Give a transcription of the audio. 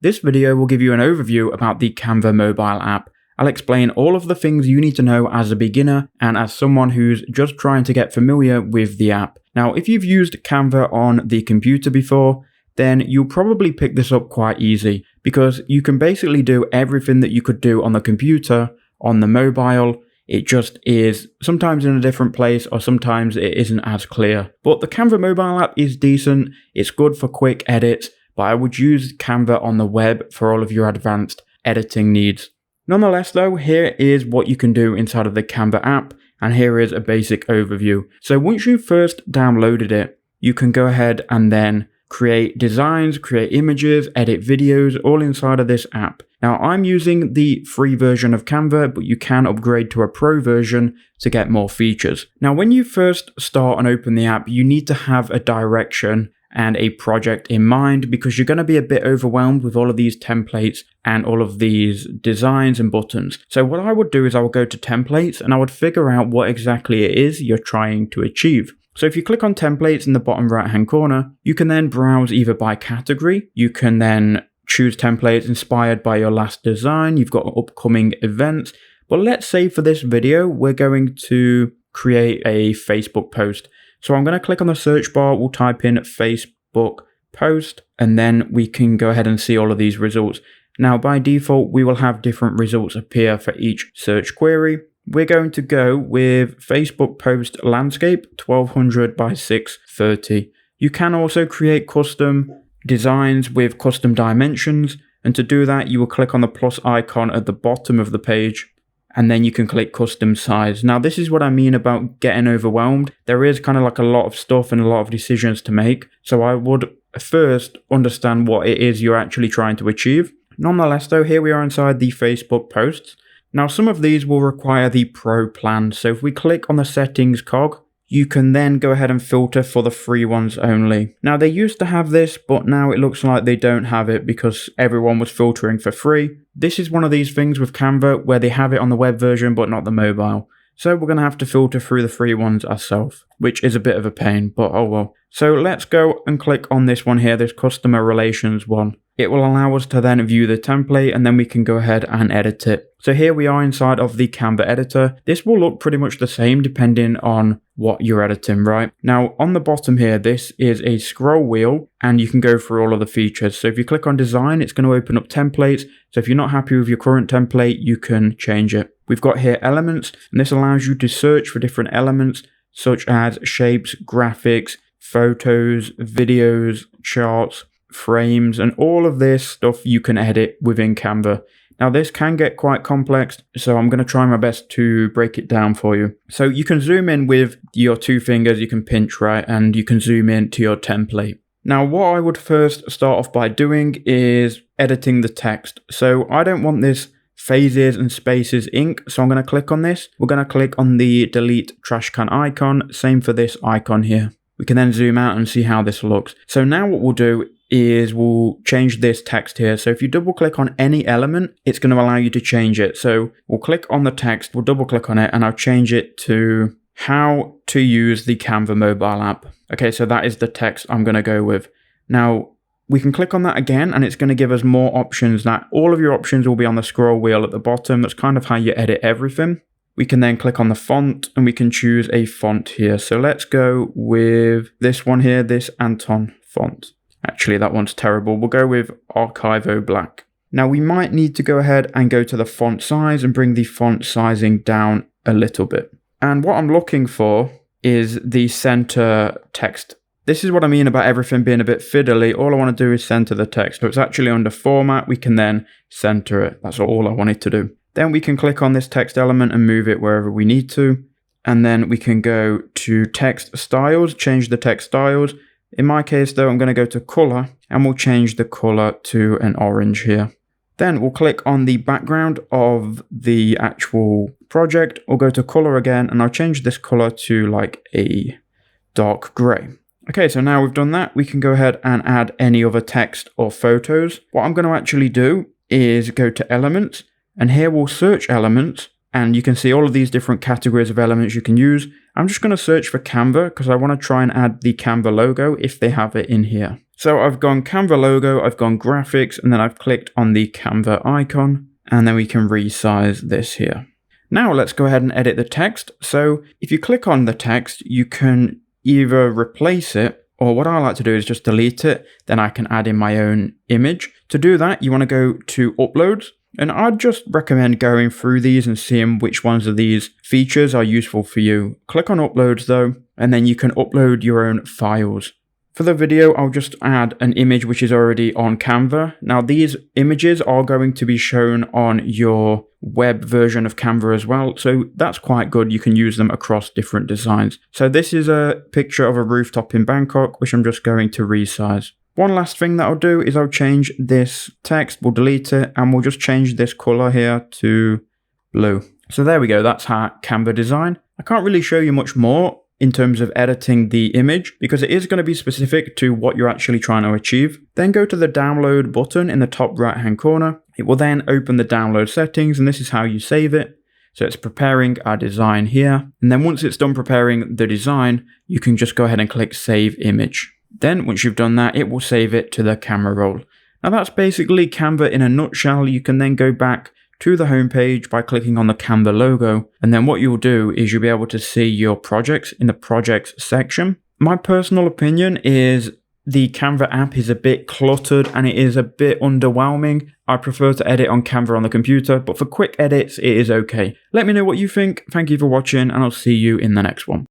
This video will give you an overview about the Canva mobile app. I'll explain all of the things you need to know as a beginner and as someone who's just trying to get familiar with the app. Now, if you've used Canva on the computer before, then you'll probably pick this up quite easy because you can basically do everything that you could do on the computer on the mobile. It just is sometimes in a different place or sometimes it isn't as clear. But the Canva mobile app is decent. It's good for quick edits, but I would use Canva on the web for all of your advanced editing needs. Nonetheless though, here is what you can do inside of the Canva app, and here is a basic overview. So once you've first downloaded it, you can go ahead and then create designs, create images, edit videos, all inside of this app. Now I'm using the free version of Canva, but you can upgrade to a pro version to get more features. Now when you first start and open the app, you need to have a direction and a project in mind because you're going to be a bit overwhelmed with all of these templates and all of these designs and buttons. So what I would do is I would go to templates and I would figure out what exactly it is you're trying to achieve. So if you click on templates in the bottom right hand corner, you can then browse either by category. You can then choose templates inspired by your last design. You've got upcoming events. But let's say for this video, we're going to create a Facebook post. So I'm going to click on the search bar, we'll type in Facebook post, and then we can go ahead and see all of these results. Now by default, we will have different results appear for each search query. We're going to go with Facebook post landscape 1200 by 630. You can also create custom designs with custom dimensions. And to do that, you will click on the plus icon at the bottom of the page. And then you can click custom size. Now, this is what I mean about getting overwhelmed. There is kind of like a lot of stuff and a lot of decisions to make. So I would first understand what it is you're actually trying to achieve. Nonetheless, though, here we are inside the Facebook posts. Now, some of these will require the pro plan. So if we click on the settings cog, you can then go ahead and filter for the free ones only. Now, they used to have this, but now it looks like they don't have it because everyone was filtering for free. This is one of these things with Canva where they have it on the web version, but not the mobile. So we're going to have to filter through the free ones ourselves, which is a bit of a pain, but oh well. So let's go and click on this one here, this customer relations one. It will allow us to then view the template and then we can go ahead and edit it. So here we are inside of the Canva editor. This will look pretty much the same depending on what you're editing, right? Now on the bottom here, this is a scroll wheel and you can go through all of the features. So if you click on design, it's going to open up templates. So if you're not happy with your current template, you can change it. We've got here elements, and this allows you to search for different elements such as shapes, graphics, photos, videos, charts, frames, and all of this stuff you can edit within Canva. Now this can get quite complex, so I'm going to try my best to break it down for you. So you can zoom in with your two fingers, you can pinch right, and you can zoom in to your template. Now what I would first start off by doing is editing the text. So I don't want this phases and spaces ink, so I'm going to click on this. We're going to click on the delete trash can icon, same for this icon here. We can then zoom out and see how this looks. So now what we'll do is we'll change this text here. So if you double click on any element, it's going to allow you to change it. So we'll click on the text, we'll double click on it, and I'll change it to how to use the Canva mobile app. Okay, so that is the text I'm going to go with. Now we can click on that again and it's going to give us more options. That all of your options will be on the scroll wheel at the bottom. That's kind of how you edit everything. We can then click on the font and we can choose a font here. So let's go with this one here, this Anton font. Actually, that one's terrible. We'll go with Archivo Black. Now we might need to go ahead and go to the font size and bring the font sizing down a little bit. And what I'm looking for is the center text. This is what I mean about everything being a bit fiddly. All I want to do is center the text. So it's actually under format. We can then center it. That's all I wanted to do. Then we can click on this text element and move it wherever we need to. And then we can go to text styles, change the text styles. In my case though, I'm going to go to color and we'll change the color to an orange here. Then we'll click on the background of the actual project. We'll go to color again and I'll change this color to like a dark gray. Okay, so now we've done that, we can go ahead and add any other text or photos. What I'm going to actually do is go to elements, and here we'll search elements, and you can see all of these different categories of elements you can use. I'm just going to search for Canva because I want to try and add the Canva logo if they have it in here. So I've gone Canva logo, I've gone graphics, and then I've clicked on the Canva icon, and then we can resize this here. Now let's go ahead and edit the text. So if you click on the text, you can either replace it, or what I like to do is just delete it, then I can add in my own image. To do that, you want to go to uploads, and I'd just recommend going through these and seeing which ones of these features are useful for you. Click on uploads though, and then you can upload your own files. For the video, I'll just add an image which is already on Canva. Now these images are going to be shown on your web version of Canva as well, so that's quite good. You can use them across different designs. So this is a picture of a rooftop in Bangkok, which I'm just going to resize. One last thing that I'll do is I'll change this text, we'll delete it, and we'll just change this color here to blue. So there we go, that's our Canva design. I can't really show you much more in terms of editing the image because it is going to be specific to what you're actually trying to achieve. Then go to the download button in the top right hand corner. It will then open the download settings, and this is how you save it. So it's preparing our design here. And then once it's done preparing the design, you can just go ahead and click save image. Then once you've done that, it will save it to the camera roll. Now that's basically Canva in a nutshell. You can then go back to the homepage by clicking on the Canva logo, and then what you'll do is you'll be able to see your projects in the projects section. My personal opinion is the Canva app is a bit cluttered and it is a bit underwhelming. I prefer to edit on Canva on the computer, but for quick edits it is okay. Let me know what you think. Thank you for watching, and I'll see you in the next one.